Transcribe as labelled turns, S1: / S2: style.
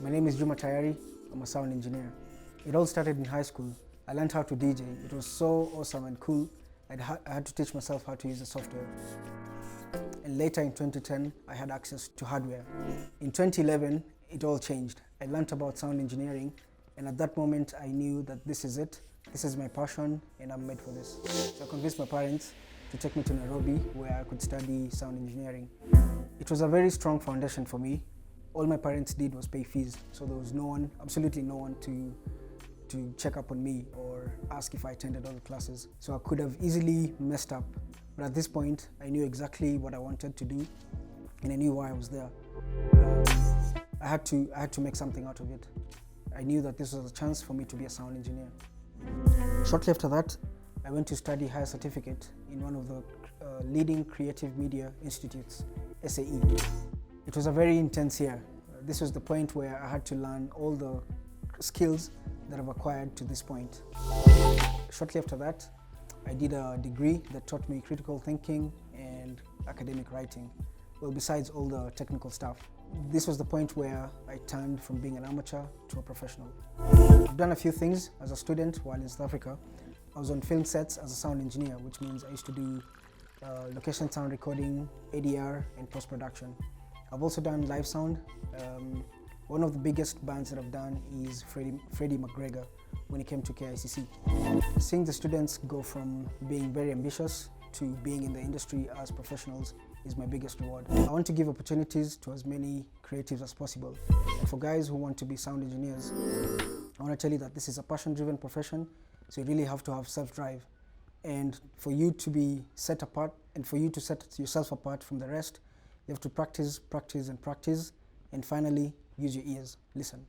S1: My name is Juma Tayari. I'm a sound engineer. It all started in high school. I learned how to DJ. It was so awesome and cool. I had to teach myself how to use the software. And later in 2010, I had access to hardware. In 2011, it all changed. I learned about sound engineering, and at that moment, I knew that this is it. This is my passion, and I'm made for this. So I convinced my parents to take me to Nairobi, where I could study sound engineering. It was a very strong foundation for me. All my parents did was pay fees, so there was no one, absolutely no one to check up on me or ask if I attended all the classes. So I could have easily messed up, but at this point, I knew exactly what I wanted to do, and I knew why I was there. I had to make something out of it. I knew that this was a chance for me to be a sound engineer. Shortly after that, I went to study higher certificate in one of the leading creative media institutes, SAE. It was a very intense year. This was the point where I had to learn all the skills that I've acquired to this point. Shortly after that, I did a degree that taught me critical thinking and academic writing, well, besides all the technical stuff. This was the point where I turned from being an amateur to a professional. I've done a few things as a student while in South Africa. I was on film sets as a sound engineer, which means I used to do location sound recording, ADR, and post-production. I've also done live sound. One of the biggest bands that I've done is Freddie McGregor when it came to KICC. Seeing the students go from being very ambitious to being in the industry as professionals is my biggest reward. I want to give opportunities to as many creatives as possible. And for guys who want to be sound engineers, I want to tell you that this is a passion-driven profession, so you really have to have self-drive. And for you to be set apart, and for you to set yourself apart from the rest, you have to practice, practice, and practice, and finally, use your ears. Listen.